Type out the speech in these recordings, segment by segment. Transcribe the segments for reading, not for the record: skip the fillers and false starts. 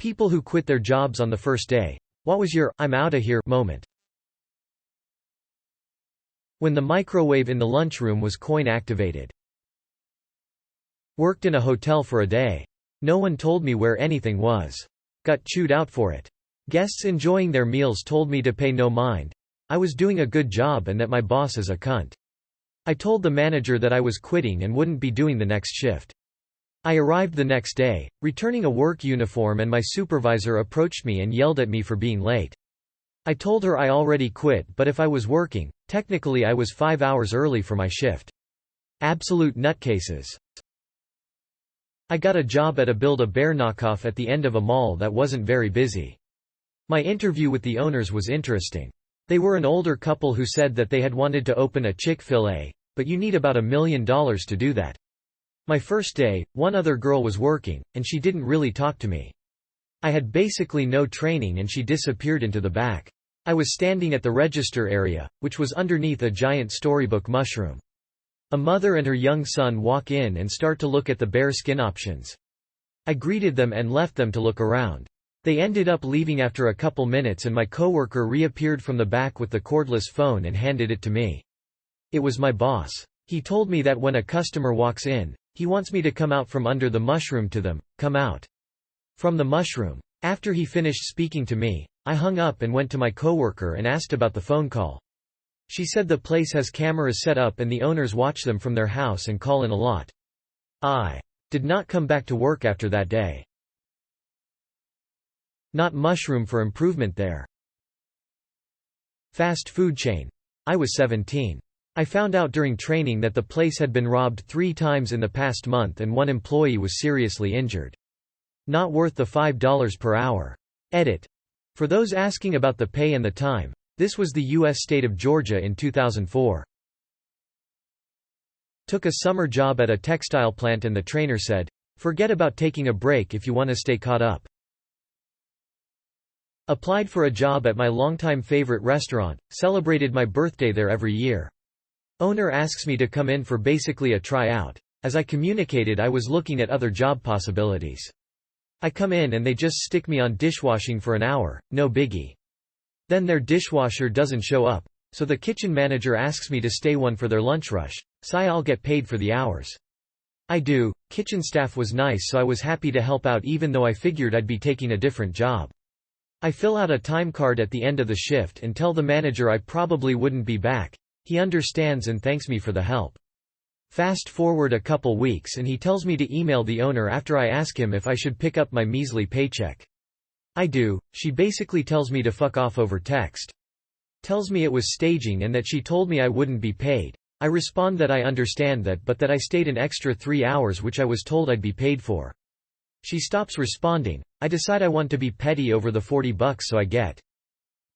People who quit their jobs on the first day. What was your "I'm outta here" moment? When the microwave in the lunchroom was coin-activated. Worked in a hotel for a day. No one told me where anything was. Got chewed out for it. Guests enjoying their meals told me to pay no mind. I was doing a good job and that my boss is a cunt. I told the manager that I was quitting and wouldn't be doing the next shift. I arrived the next day, returning a work uniform, and my supervisor approached me and yelled at me for being late. I told her I already quit, but if I was working, technically I was 5 hours early for my shift. Absolute nutcases. I got a job at a Build-A-Bear knockoff at the end of a mall that wasn't very busy. My interview with the owners was interesting. They were an older couple who said that they had wanted to open a Chick-fil-A, but you need about $1 million to do that. My first day, one other girl was working, and she didn't really talk to me. I had basically no training and she disappeared into the back. I was standing at the register area, which was underneath a giant storybook mushroom. A mother and her young son walk in and start to look at the bear skin options. I greeted them and left them to look around. They ended up leaving after a couple minutes and my coworker reappeared from the back with the cordless phone and handed it to me. It was my boss. He told me that when a customer walks in, he wants me to come out from under the mushroom to them, come out from the mushroom. After he finished speaking to me, I hung up and went to my coworker and asked about the phone call. She said the place has cameras set up and the owners watch them from their house and call in a lot. I did not come back to work after that day. Not mushroom for improvement there. Fast food chain. I was 17. I found out during training that the place had been robbed 3 times in the past month and one employee was seriously injured. Not worth the $5 per hour. Edit. For those asking about the pay and the time, this was the U.S. state of Georgia in 2004. Took a summer job at a textile plant and the trainer said, "Forget about taking a break if you want to stay caught up." Applied for a job at my longtime favorite restaurant, celebrated my birthday there every year. Owner asks me to come in for basically a tryout. As I communicated, I was looking at other job possibilities. I come in and they just stick me on dishwashing for an hour, no biggie. Then their dishwasher doesn't show up, so the kitchen manager asks me to stay one for their lunch rush, so I'll get paid for the hours. I do. Kitchen staff was nice, so I was happy to help out even though I figured I'd be taking a different job. I fill out a time card at the end of the shift and tell the manager I probably wouldn't be back. He understands and thanks me for the help. Fast forward a couple weeks and he tells me to email the owner after I ask him if I should pick up my measly paycheck. I do. She basically tells me to fuck off over text. Tells me it was staging and that she told me I wouldn't be paid. I respond that I understand that, but that I stayed an extra 3 hours which I was told I'd be paid for. She stops responding. I decide I want to be petty over the $40, so I get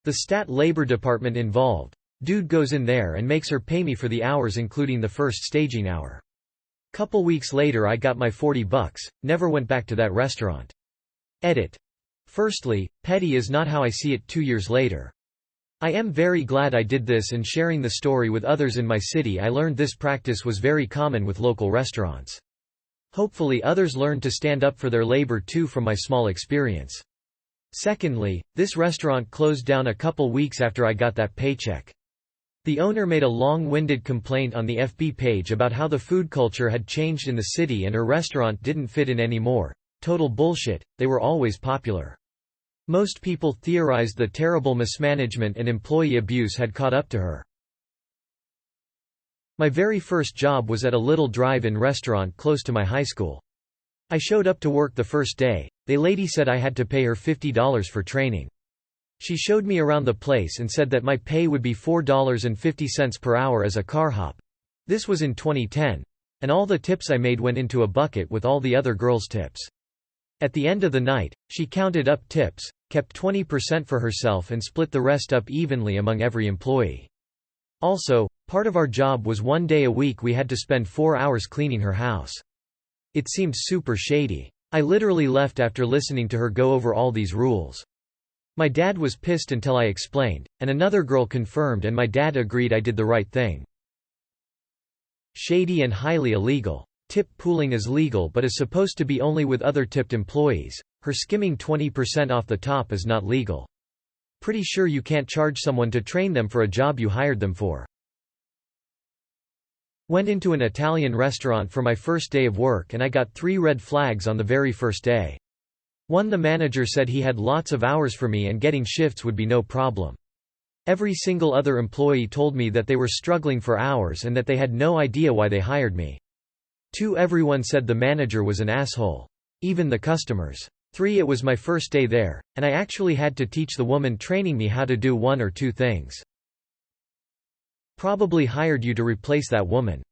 the stat labor department involved. Dude goes in there and makes her pay me for the hours including the first staging hour. Couple weeks later I got my $40, never went back to that restaurant. Edit. Firstly, petty is not how I see it 2 years later. I am very glad I did this, and sharing the story with others in my city I learned this practice was very common with local restaurants. Hopefully others learn to stand up for their labor too from my small experience. Secondly, this restaurant closed down a couple weeks after I got that paycheck. The owner made a long-winded complaint on the FB page about how the food culture had changed in the city and her restaurant didn't fit in anymore. Total bullshit, they were always popular. Most people theorized the terrible mismanagement and employee abuse had caught up to her. My very first job was at a little drive-in restaurant close to my high school. I showed up to work the first day. The lady said I had to pay her $50 for training. She showed me around the place and said that my pay would be $4.50 per hour as a car hop. This was in 2010. And all the tips I made went into a bucket with all the other girls' tips. At the end of the night, she counted up tips, kept 20% for herself and split the rest up evenly among every employee. Also, part of our job was 1 day a week we had to spend 4 hours cleaning her house. It seemed super shady. I literally left after listening to her go over all these rules. My dad was pissed until I explained, and another girl confirmed, and my dad agreed I did the right thing. Shady and highly illegal. Tip pooling is legal but is supposed to be only with other tipped employees. Her skimming 20% off the top is not legal. Pretty sure you can't charge someone to train them for a job you hired them for. Went into an Italian restaurant for my first day of work and I got 3 red flags on the very first day. 1. The manager said he had lots of hours for me and getting shifts would be no problem. Every single other employee told me that they were struggling for hours and that they had no idea why they hired me. 2. Everyone said the manager was an asshole. Even the customers. 3. It was my first day there, and I actually had to teach the woman training me how to do 1 or 2 things. Probably hired you to replace that woman.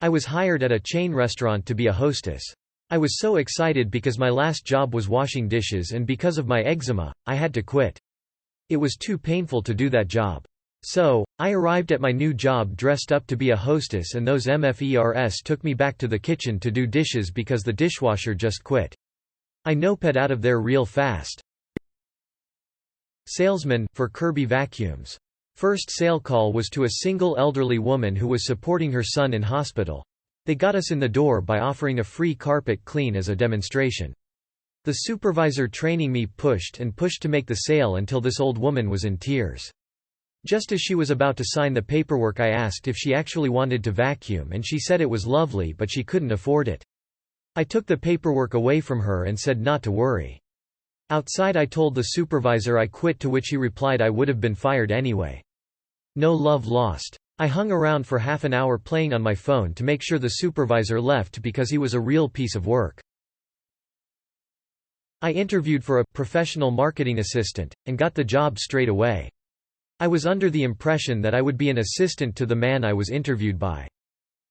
I was hired at a chain restaurant to be a hostess. I was so excited because my last job was washing dishes and because of my eczema, I had to quit. It was too painful to do that job. So, I arrived at my new job dressed up to be a hostess and those MFERS took me back to the kitchen to do dishes because the dishwasher just quit. I noped out of there real fast. Salesman for Kirby Vacuums. First sale call was to a single elderly woman who was supporting her son in hospital. They got us in the door by offering a free carpet clean as a demonstration. The supervisor training me pushed and pushed to make the sale until this old woman was in tears. Just as she was about to sign the paperwork, I asked if she actually wanted to vacuum and she said it was lovely but she couldn't afford it. I took the paperwork away from her and said not to worry. Outside I told the supervisor I quit, to which he replied I would have been fired anyway. No love lost. I hung around for half an hour playing on my phone to make sure the supervisor left because he was a real piece of work. I interviewed for a professional marketing assistant, and got the job straight away. I was under the impression that I would be an assistant to the man I was interviewed by.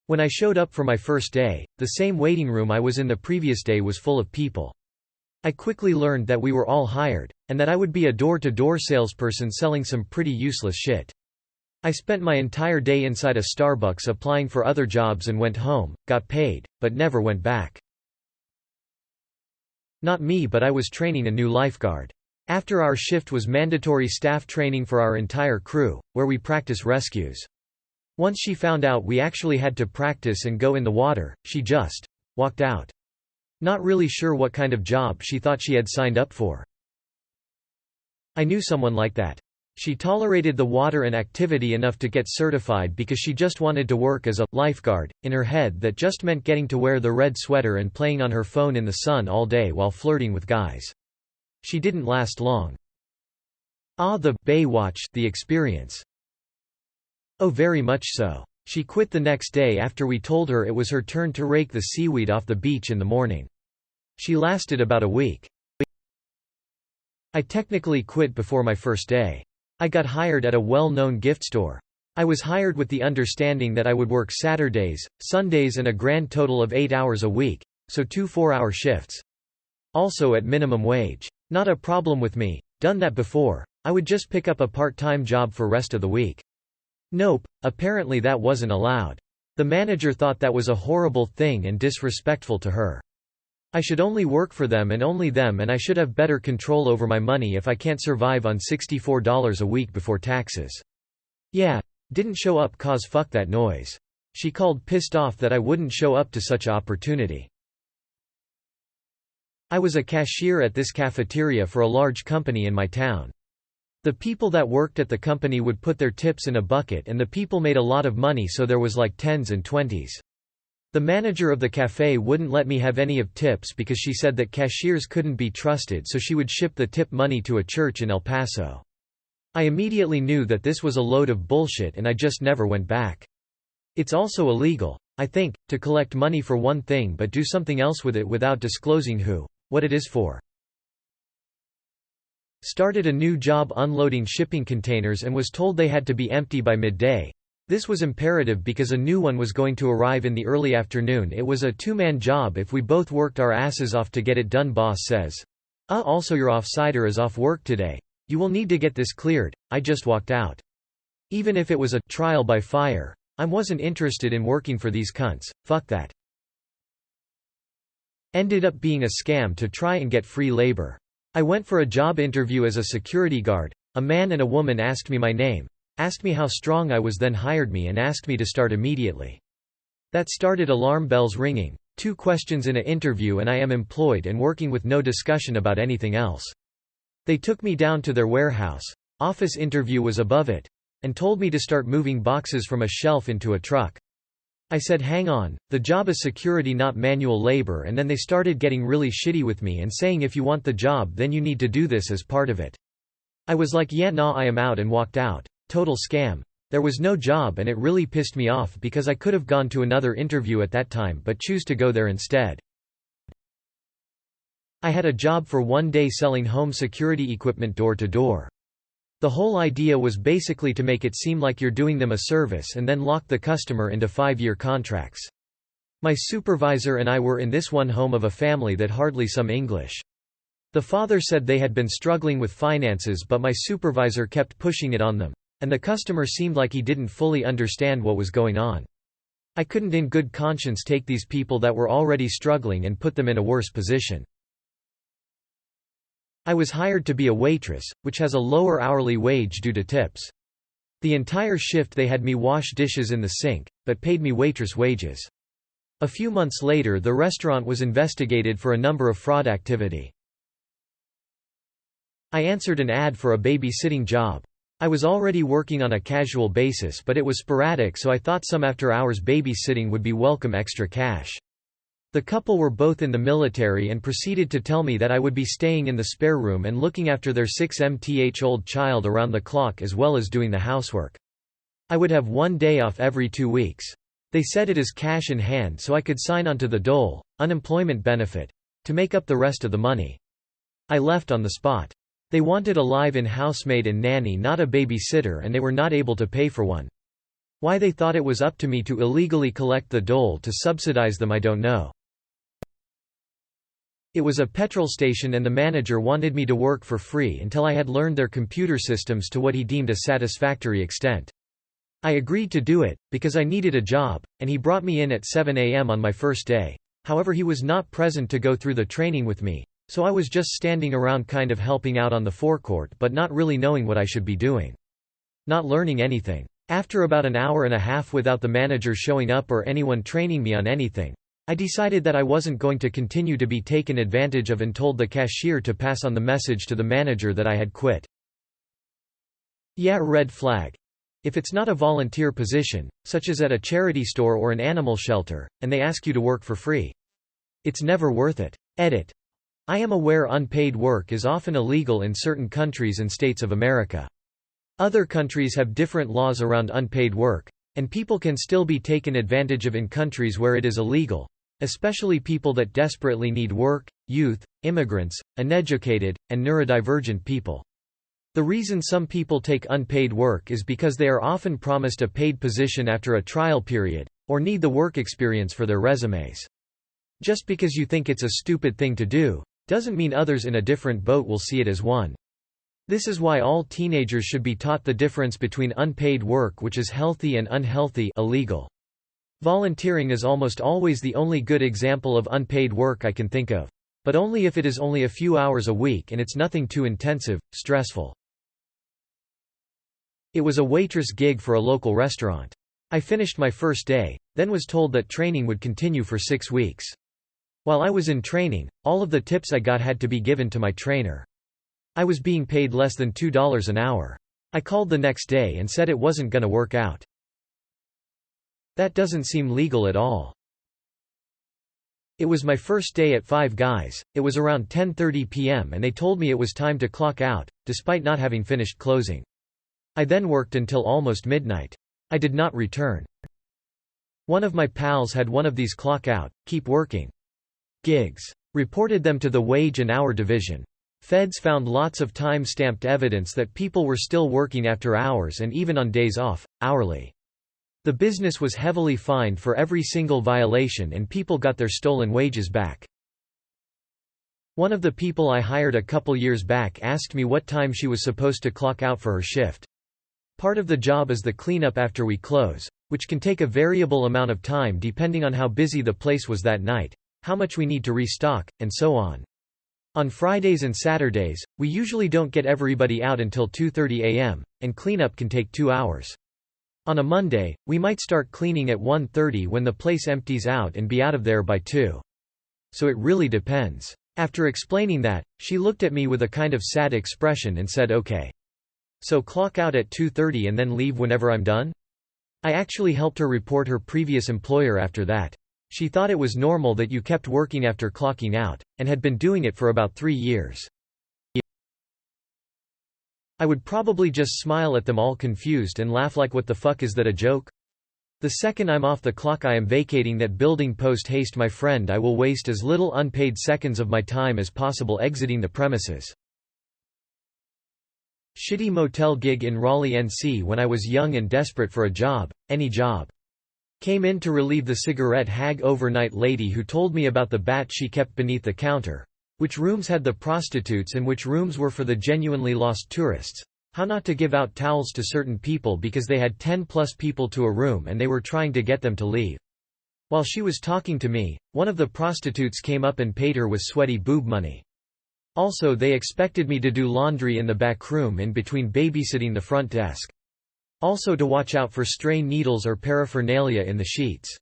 When I showed up for my first day, the same waiting room I was in the previous day was full of people. I quickly learned that we were all hired, and that I would be a door-to-door salesperson selling some pretty useless shit. I spent my entire day inside a Starbucks applying for other jobs and went home, got paid, but never went back. Not me, but I was training a new lifeguard. After our shift was mandatory staff training for our entire crew, where we practice rescues. Once she found out we actually had to practice and go in the water, she just walked out. Not really sure what kind of job she thought she had signed up for. I knew someone like that. She tolerated the water and activity enough to get certified because she just wanted to work as a lifeguard. In her head, that just meant getting to wear the red sweater and playing on her phone in the sun all day while flirting with guys. She didn't last long. The Baywatch, the experience. Oh, very much so. She quit the next day after we told her it was her turn to rake the seaweed off the beach in the morning. She lasted about a week. I technically quit before my first day. I got hired at a well-known gift store. I was hired with the understanding that I would work Saturdays, Sundays and a grand total of 8 hours a week, so 2 4-hour shifts. Also at minimum wage. Not a problem with me, done that before. I would just pick up a part-time job for rest of the week. Nope, apparently that wasn't allowed. The manager thought that was a horrible thing and disrespectful to her. I should only work for them and only them, and I should have better control over my money if I can't survive on $64 a week before taxes. Yeah, didn't show up cause fuck that noise. She called pissed off that I wouldn't show up to such opportunity. I was a cashier at this cafeteria for a large company in my town. The people that worked at the company would put their tips in a bucket and the people made a lot of money, so there was like 10s and 20s. The manager of the cafe wouldn't let me have any of tips because she said that cashiers couldn't be trusted, so she would ship the tip money to a church in El Paso. I immediately knew that this was a load of bullshit and I just never went back. It's also illegal, I think, to collect money for one thing but do something else with it without disclosing what it is for. Started a new job unloading shipping containers and was told they had to be empty by midday. This was imperative because a new one was going to arrive in the early afternoon. It was a 2-man job if we both worked our asses off to get it done. Boss says, also your offsider is off work today. You will need to get this cleared. I just walked out. Even if it was a trial by fire, I wasn't interested in working for these cunts. Fuck that. Ended up being a scam to try and get free labor. I went for a job interview as a security guard. A man and a woman asked me my name, asked me how strong I was, then hired me and asked me to start immediately. That started alarm bells ringing. 2 questions in an interview and I am employed and working with no discussion about anything else. They took me down to their warehouse. Office interview was above it. And told me to start moving boxes from a shelf into a truck. I said hang on, the job is security not manual labor, and then they started getting really shitty with me and saying if you want the job then you need to do this as part of it. I was like yeah nah I am out and walked out. Total scam. There was no job and it really pissed me off because I could have gone to another interview at that time but choose to go there instead. I had a job for 1 day selling home security equipment door to door. The whole idea was basically to make it seem like you're doing them a service and then lock the customer into 5-year contracts. My supervisor and I were in this one home of a family that hardly some English. The father said they had been struggling with finances but my supervisor kept pushing it on them. And the customer seemed like he didn't fully understand what was going on. I couldn't in good conscience take these people that were already struggling and put them in a worse position. I was hired to be a waitress, which has a lower hourly wage due to tips. The entire shift they had me wash dishes in the sink, but paid me waitress wages. A few months later the restaurant was investigated for a number of fraud activity. I answered an ad for a babysitting job. I was already working on a casual basis but it was sporadic so I thought some after-hours babysitting would be welcome extra cash. The couple were both in the military and proceeded to tell me that I would be staying in the spare room and looking after their 6-month-old child around the clock as well as doing the housework. I would have 1 day off every 2 weeks. They said it is cash in hand so I could sign onto the dole, unemployment benefit, to make up the rest of the money. I left on the spot. They wanted a live-in housemaid and nanny, not a babysitter, and they were not able to pay for one. Why they thought it was up to me to illegally collect the dole to subsidize them I don't know. It was a petrol station and the manager wanted me to work for free until I had learned their computer systems to what he deemed a satisfactory extent. I agreed to do it, because I needed a job, and he brought me in at 7 a.m. on my first day. However, he was not present to go through the training with me, so I was just standing around kind of helping out on the forecourt but not really knowing what I should be doing. Not learning anything. After about an hour and a half without the manager showing up or anyone training me on anything, I decided that I wasn't going to continue to be taken advantage of and told the cashier to pass on the message to the manager that I had quit. Yeah, red flag. If it's not a volunteer position, such as at a charity store or an animal shelter, and they ask you to work for free, it's never worth it. Edit. I am aware unpaid work is often illegal in certain countries and states of America. Other countries have different laws around unpaid work, and people can still be taken advantage of in countries where it is illegal. Especially people that desperately need work, youth, immigrants, uneducated, and neurodivergent people. The reason some people take unpaid work is because they are often promised a paid position after a trial period, or need the work experience for their resumes. Just because you think it's a stupid thing to do, doesn't mean others in a different boat will see it as one. This is why all teenagers should be taught the difference between unpaid work, which is healthy, and unhealthy, illegal. Volunteering is almost always the only good example of unpaid work I can think of. But only if it is only a few hours a week and it's nothing too intensive, stressful. It was a waitress gig for a local restaurant. I finished my first day, then was told that training would continue for 6 weeks. While I was in training, all of the tips I got had to be given to my trainer. I was being paid less than $2 an hour. I called the next day and said it wasn't gonna work out. That doesn't seem legal at all. It was my first day at Five Guys. It was around 10:30 p.m. and they told me it was time to clock out, despite not having finished closing. I then worked until almost midnight. I did not return. One of my pals had one of these clock out, keep working gigs. Reported them to the Wage and Hour Division. Feds found lots of time-stamped evidence that people were still working after hours and even on days off, hourly. The business was heavily fined for every single violation and people got their stolen wages back. One of the people I hired a couple years back asked me what time she was supposed to clock out for her shift. Part of the job is the cleanup after we close, which can take a variable amount of time depending on how busy the place was that night, how much we need to restock, and so on. On Fridays and Saturdays, we usually don't get everybody out until 2:30 a.m., and cleanup can take 2 hours. On a Monday, we might start cleaning at 1:30 when the place empties out and be out of there by 2. So it really depends. After explaining that, she looked at me with a kind of sad expression and said okay. So clock out at 2:30 and then leave whenever I'm done? I actually helped her report her previous employer after that. She thought it was normal that you kept working after clocking out, and had been doing it for about 3 years. I would probably just smile at them all confused and laugh like what the fuck is that a joke? The second I'm off the clock I am vacating that building post haste my friend. I will waste as little unpaid seconds of my time as possible exiting the premises. Shitty motel gig in Raleigh, NC when I was young and desperate for a job, any job. Came in to relieve the cigarette hag overnight lady who told me about the bat she kept beneath the counter. Which rooms had the prostitutes and which rooms were for the genuinely lost tourists. How not to give out towels to certain people because they had 10+ people to a room and they were trying to get them to leave. While she was talking to me, one of the prostitutes came up and paid her with sweaty boob money. Also they expected me to do laundry in the back room in between babysitting the front desk. Also to watch out for stray needles or paraphernalia in the sheets.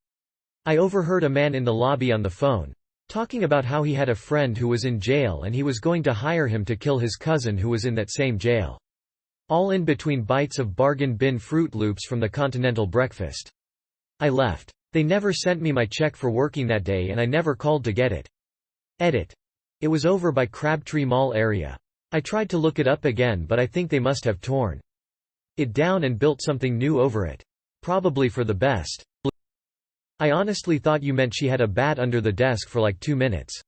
I overheard a man in the lobby on the phone talking about how he had a friend who was in jail and he was going to hire him to kill his cousin who was in that same jail. All in between bites of bargain bin Fruit Loops from the continental breakfast. I left. They never sent me my check for working that day and I never called to get it. Edit. It was over by Crabtree Mall area. I tried to look it up again but I think they must have torn it down and built something new over it. Probably for the best. I honestly thought you meant she had a bat under the desk for like 2 minutes.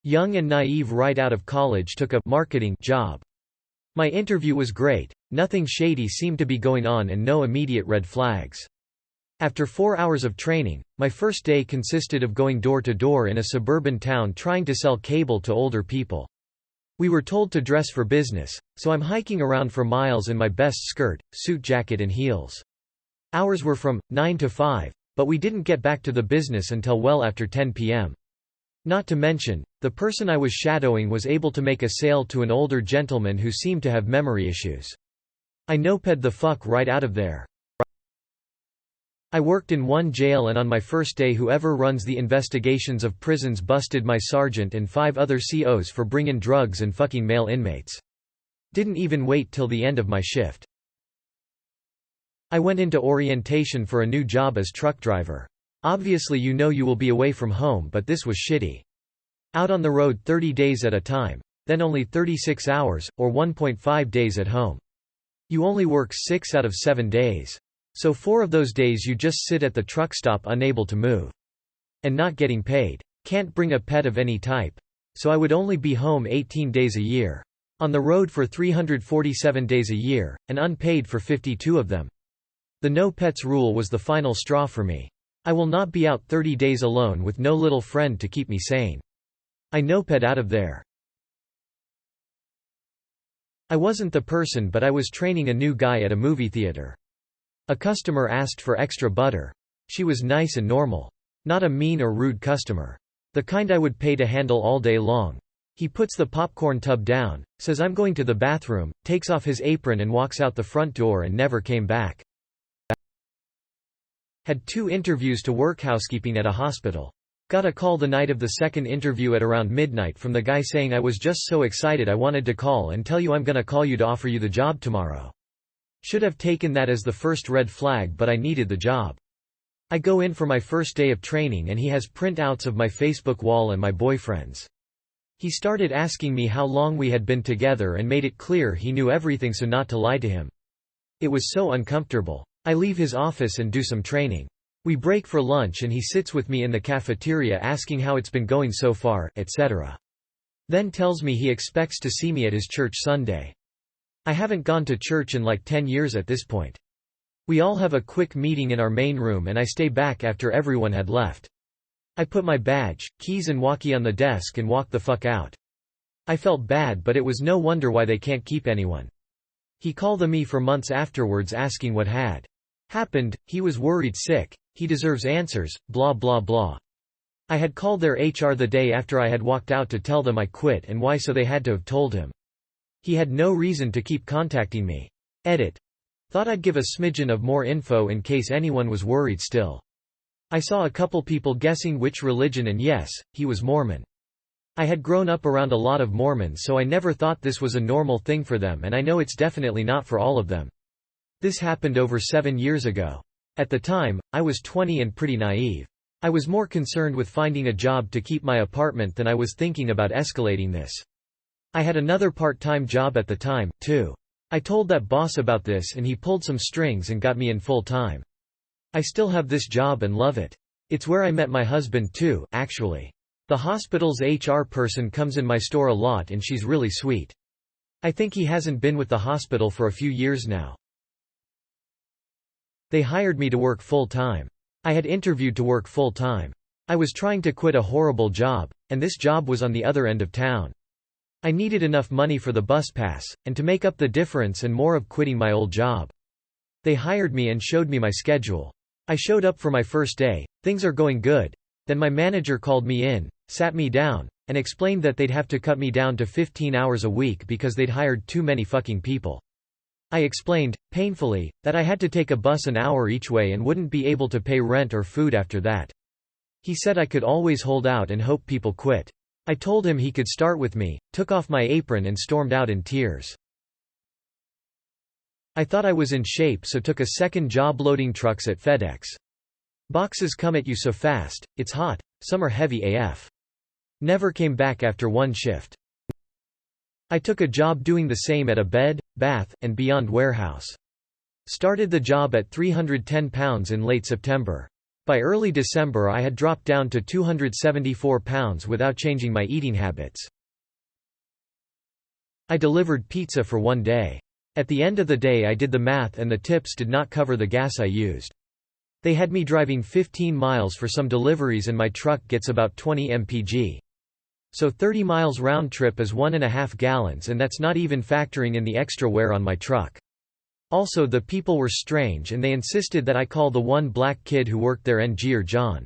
Young and naive right out of college took a marketing job. My interview was great, nothing shady seemed to be going on and no immediate red flags. After 4 hours of training, my first day consisted of going door to door in a suburban town trying to sell cable to older people. We were told to dress for business, so I'm hiking around for miles in my best skirt, suit jacket and heels. Hours were from 9 to 5, but we didn't get back to the business until well after 10 p.m. Not to mention, the person I was shadowing was able to make a sale to an older gentleman who seemed to have memory issues. I noped the fuck right out of there. I worked in one jail and on my first day whoever runs the investigations of prisons busted my sergeant and 5 other COs for bringing drugs and fucking male inmates. Didn't even wait till the end of my shift. I went into orientation for a new job as truck driver. Obviously you know you will be away from home but this was shitty. Out on the road 30 days at a time, then only 36 hours, or 1.5 days at home. You only work 6 out of 7 days. So 4 of those days you just sit at the truck stop unable to move. And not getting paid. Can't bring a pet of any type. So I would only be home 18 days a year. On the road for 347 days a year, and unpaid for 52 of them. The no pets rule was the final straw for me. I will not be out 30 days alone with no little friend to keep me sane. I noped out of there. I wasn't the person but I was training a new guy at a movie theater. A customer asked for extra butter. She was nice and normal. Not a mean or rude customer. The kind I would pay to handle all day long. He puts the popcorn tub down, says I'm going to the bathroom, takes off his apron and walks out the front door and never came back. Had 2 interviews to work housekeeping at a hospital. Got a call the night of the second interview at around midnight from the guy saying I was just so excited I wanted to call and tell you I'm gonna call you to offer you the job tomorrow. Should have taken that as the first red flag but I needed the job. I go in for my first day of training and he has printouts of my Facebook wall and my boyfriend's. He started asking me how long we had been together and made it clear he knew everything so not to lie to him. It was so uncomfortable. I leave his office and do some training. We break for lunch and he sits with me in the cafeteria asking how it's been going so far, etc. Then tells me he expects to see me at his church Sunday. I haven't gone to church in like 10 years at this point. We all have a quick meeting in our main room and I stay back after everyone had left. I put my badge, keys and walkie on the desk and walk the fuck out. I felt bad but it was no wonder why they can't keep anyone. He called me for months afterwards asking what had happened. He was worried sick. He deserves answers, blah blah blah. I had called their HR the day after I had walked out to tell them I quit and why so they had to have told him. He had no reason to keep contacting me. Edit. Thought I'd give a smidgen of more info in case anyone was worried still. I saw a couple people guessing which religion, and yes, he was Mormon. I had grown up around a lot of Mormons, so I never thought this was a normal thing for them, and I know it's definitely not for all of them. This happened over 7 years ago. At the time, I was 20 and pretty naive. I was more concerned with finding a job to keep my apartment than I was thinking about escalating this. I had another part-time job at the time, too. I told that boss about this and he pulled some strings and got me in full-time. I still have this job and love it. It's where I met my husband too, actually. The hospital's HR person comes in my store a lot and she's really sweet. I think he hasn't been with the hospital for a few years now. They hired me to work full-time. I had interviewed to work full-time. I was trying to quit a horrible job, and this job was on the other end of town. I needed enough money for the bus pass, and to make up the difference and more of quitting my old job. They hired me and showed me my schedule. I showed up for my first day, things are going good. Then my manager called me in, sat me down, and explained that they'd have to cut me down to 15 hours a week because they'd hired too many fucking people. I explained, painfully, that I had to take a bus an hour each way and wouldn't be able to pay rent or food after that. He said I could always hold out and hope people quit. I told him he could start with me, took off my apron and stormed out in tears. I thought I was in shape, so took a second job loading trucks at FedEx. Boxes come at you so fast, it's hot, some are heavy AF. Never came back after one shift. I took a job doing the same at a bed, bath, and beyond warehouse. Started the job at 310 pounds in late September. By early December I had dropped down to 274 pounds without changing my eating habits. I delivered pizza for one day. At the end of the day I did the math and the tips did not cover the gas I used. They had me driving 15 miles for some deliveries and my truck gets about 20 mpg. So 30 miles round trip is 1.5 gallons, and that's not even factoring in the extra wear on my truck. Also, the people were strange and they insisted that I call the one black kid who worked there Ng or John.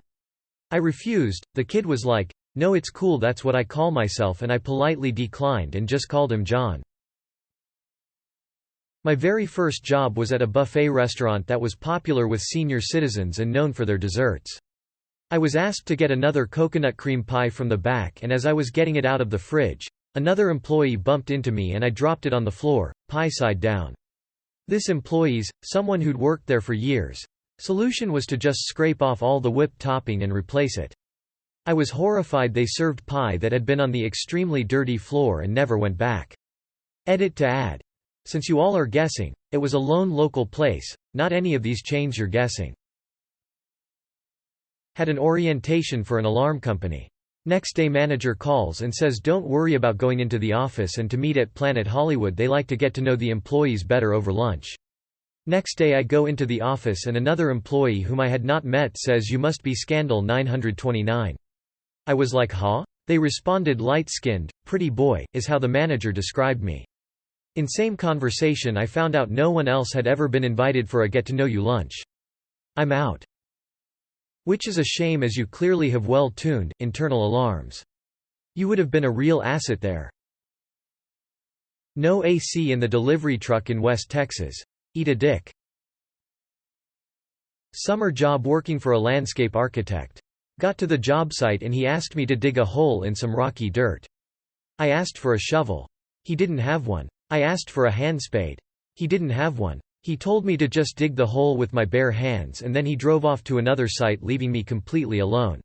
I refused. The kid was like, "No, it's cool, that's what I call myself," and I politely declined and just called him John. My very first job was at a buffet restaurant that was popular with senior citizens and known for their desserts. I was asked to get another coconut cream pie from the back, and as I was getting it out of the fridge, another employee bumped into me and I dropped it on the floor, pie side down. This employee's, someone who'd worked there for years, solution was to just scrape off all the whipped topping and replace it. I was horrified they served pie that had been on the extremely dirty floor and never went back. Edit to add. Since you all are guessing, it was a lone local place, not any of these chains you're guessing. Had an orientation for an alarm company. Next day manager calls and says don't worry about going into the office and to meet at Planet Hollywood, they like to get to know the employees better over lunch. Next day I go into the office and another employee whom I had not met says you must be Scandal 929. I was like huh? They responded light-skinned, pretty boy, is how the manager described me. In same conversation I found out no one else had ever been invited for a get-to-know-you lunch. I'm out. Which is a shame as you clearly have well-tuned, internal alarms. You would have been a real asset there. No AC in the delivery truck in West Texas. Eat a dick. Summer job working for a landscape architect. Got to the job site and he asked me to dig a hole in some rocky dirt. I asked for a shovel. He didn't have one. I asked for a hand spade. He didn't have one. He told me to just dig the hole with my bare hands and then he drove off to another site leaving me completely alone.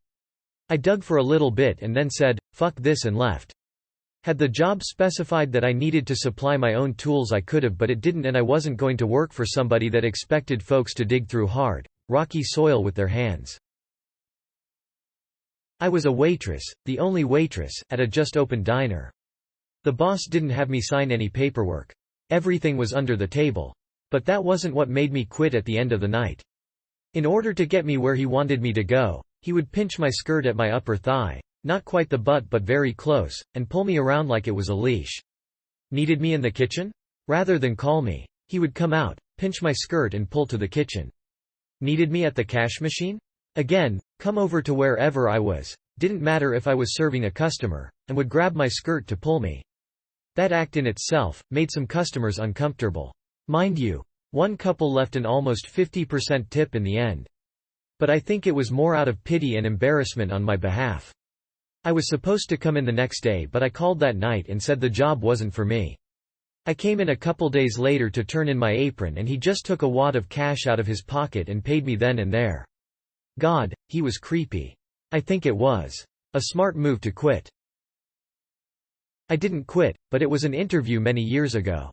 I dug for a little bit and then said, "Fuck this," and left. Had the job specified that I needed to supply my own tools I could have, but it didn't, and I wasn't going to work for somebody that expected folks to dig through hard, rocky soil with their hands. I was a waitress, the only waitress, at a just-opened diner. The boss didn't have me sign any paperwork. Everything was under the table. But that wasn't what made me quit at the end of the night. In order to get me where he wanted me to go, he would pinch my skirt at my upper thigh, not quite the butt but very close, and pull me around like it was a leash. Needed me in the kitchen? Rather than call me, he would come out, pinch my skirt and pull to the kitchen. Needed me at the cash machine? Again, come over to wherever I was, didn't matter if I was serving a customer, and would grab my skirt to pull me. That act in itself made some customers uncomfortable. Mind you, One couple left an almost 50% tip in the end. But I think it was more out of pity and embarrassment on my behalf. I was supposed to come in the next day, but I called that night and said the job wasn't for me. I came in a couple days later to turn in my apron and he just took a wad of cash out of his pocket and paid me then and there. God, he was creepy. I think it was a smart move to quit. I didn't quit, but it was an interview many years ago.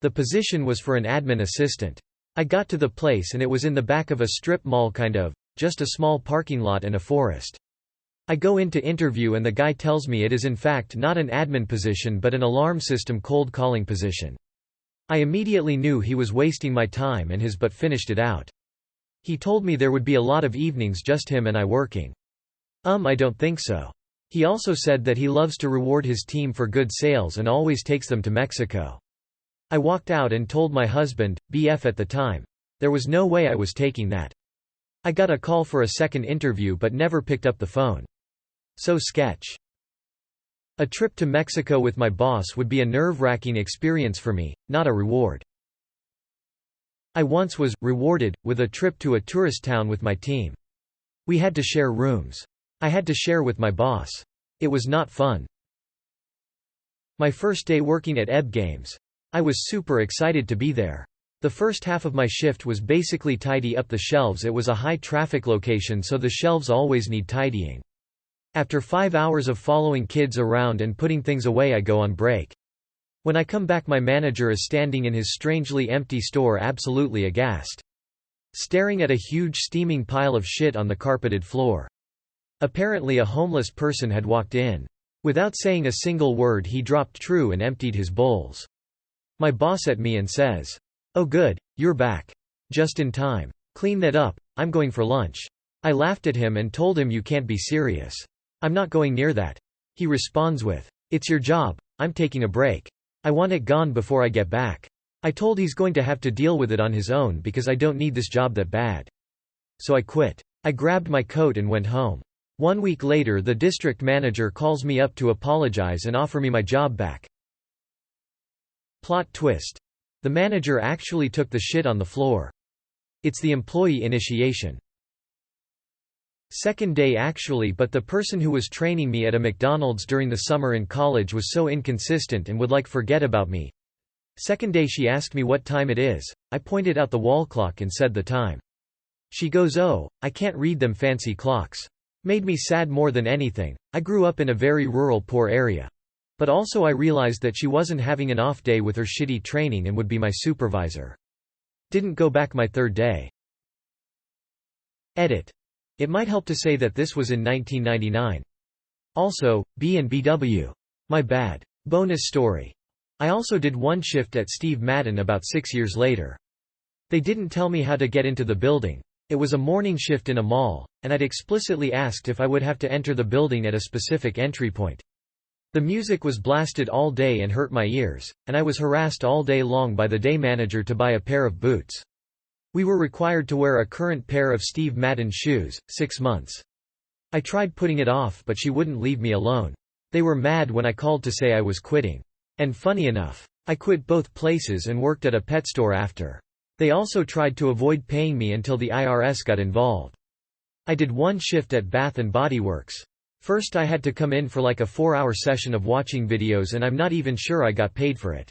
The position was for an admin assistant. I got to the place and it was in the back of a strip mall kind of, just a small parking lot and a forest. I go in to interview and the guy tells me it is in fact not an admin position but an alarm system cold calling position. I immediately knew he was wasting my time and his but finished it out. He told me there would be a lot of evenings just him and I working. I don't think so. He also said that he loves to reward his team for good sales and always takes them to Mexico. I walked out and told my husband, BF at the time. There was no way I was taking that. I got a call for a second interview but never picked up the phone. So sketch. A trip to Mexico with my boss would be a nerve-wracking experience for me, not a reward. I once was rewarded with a trip to a tourist town with my team. We had to share rooms. I had to share with my boss. It was not fun. My first day working at EB Games. I was super excited to be there. The first half of my shift was basically tidy up the shelves. It was a high-traffic location so the shelves always need tidying. After 5 hours of following kids around and putting things away I go on break. When I come back my manager is standing in his strangely empty store absolutely aghast. Staring at a huge steaming pile of shit on the carpeted floor. Apparently a homeless person had walked in. Without saying a single word he dropped true and emptied his bowls. My boss at me and says, "Oh good, you're back. Just in time. Clean that up, I'm going for lunch." I laughed at him and told him you can't be serious. I'm not going near that. He responds with, "It's your job, I'm taking a break. I want it gone before I get back." I told he's going to have to deal with it on his own because I don't need this job that bad. So I quit. I grabbed my coat and went home. 1 week later the district manager calls me up to apologize and offer me my job back. Plot twist. The manager actually took the shit on the floor. It's the employee initiation. Second day actually, but the person who was training me at a McDonald's during the summer in college was so inconsistent and would forget about me. Second day she asked me what time it is. I pointed out the wall clock and said the time. She goes, "Oh, I can't read them fancy clocks." Made me sad more than anything. I grew up in a very rural poor area. But also I realized that she wasn't having an off day with her shitty training and would be my supervisor. Didn't go back my third day. Edit. It might help to say that this was in 1999. Also, B&BW. My bad. Bonus story. I also did one shift at Steve Madden about 6 years later. They didn't tell me how to get into the building. It was a morning shift in a mall, and I'd explicitly asked if I would have to enter the building at a specific entry point. The music was blasted all day and hurt my ears, and I was harassed all day long by the day manager to buy a pair of boots. We were required to wear a current pair of Steve Madden shoes, 6 months. I tried putting it off but she wouldn't leave me alone. They were mad when I called to say I was quitting. And funny enough, I quit both places and worked at a pet store after. They also tried to avoid paying me until the IRS got involved. I did one shift at Bath & Body Works. First I had to come in for a 4-hour session of watching videos and I'm not even sure I got paid for it.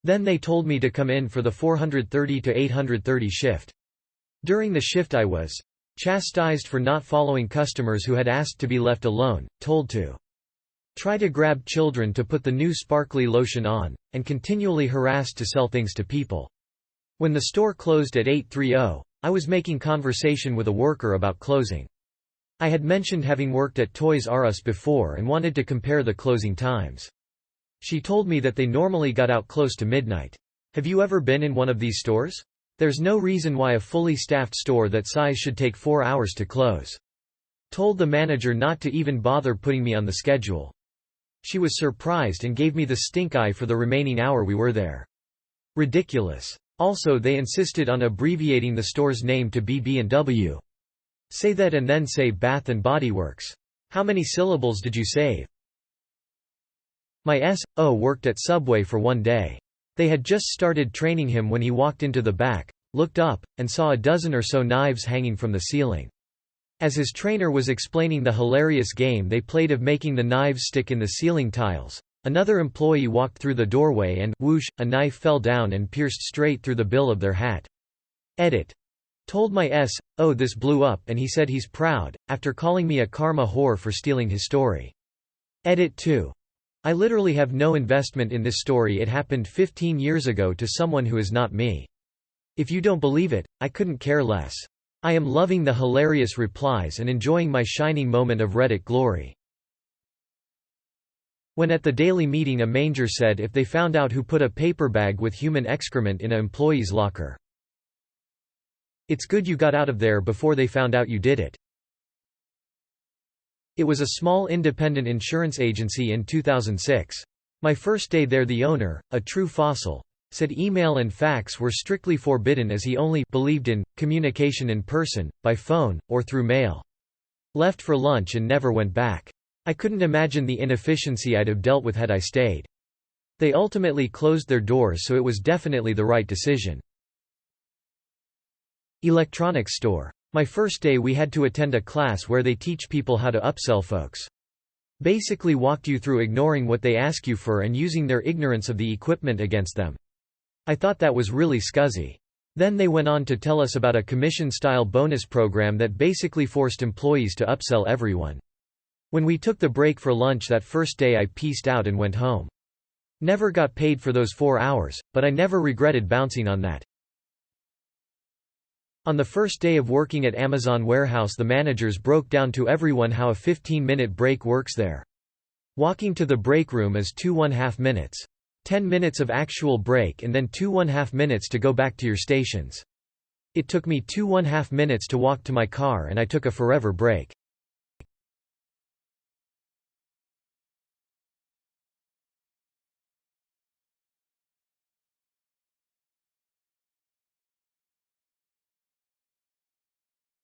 Then they told me to come in for the 430 to 830 shift. During the shift I was chastised for not following customers who had asked to be left alone, told to try to grab children to put the new sparkly lotion on, and continually harassed to sell things to people. When the store closed at 8:30, I was making conversation with a worker about closing. I had mentioned having worked at Toys R Us before and wanted to compare the closing times. She told me that they normally got out close to midnight. Have you ever been in one of these stores? There's no reason why a fully staffed store that size should take 4 hours to close. Told the manager not to even bother putting me on the schedule. She was surprised and gave me the stink eye for the remaining hour we were there. Ridiculous. Also they insisted on abbreviating the store's name to BB&W. Say that and then say Bath & Body Works. How many syllables did you save? My S.O. worked at Subway for one day. They had just started training him when he walked into the back, looked up, and saw a dozen or so knives hanging from the ceiling. As his trainer was explaining the hilarious game they played of making the knives stick in the ceiling tiles, another employee walked through the doorway and whoosh, a knife fell down and pierced straight through the bill of their hat. Edit. Told my S.O. this blew up and he said he's proud, after calling me a karma whore for stealing his story. Edit 2. I literally have no investment in this story. It happened 15 years ago to someone who is not me. If you don't believe it, I couldn't care less. I am loving the hilarious replies and enjoying my shining moment of Reddit glory. When at the daily meeting a manger said if they found out who put a paper bag with human excrement in an employee's locker. It's good you got out of there before they found out you did it. It was a small independent insurance agency in 2006. My first day there, the owner, a true fossil, said email and fax were strictly forbidden as he only believed in communication in person, by phone, or through mail. Left for lunch and never went back. I couldn't imagine the inefficiency I'd have dealt with had I stayed. They ultimately closed their doors, so it was definitely the right decision. Electronics store. My first day we had to attend a class where they teach people how to upsell folks. Basically walked you through ignoring what they ask you for and using their ignorance of the equipment against them. I thought that was really scuzzy. Then they went on to tell us about a commission-style bonus program that basically forced employees to upsell everyone. When we took the break for lunch that first day I peaced out and went home. Never got paid for those 4 hours, but I never regretted bouncing on that. On the first day of working at Amazon warehouse, the managers broke down to everyone how a 15-minute break works there. Walking to the break room is 2½ minutes. 10 minutes of actual break and then 2½ minutes to go back to your stations. It took me 2½ minutes to walk to my car and I took a forever break.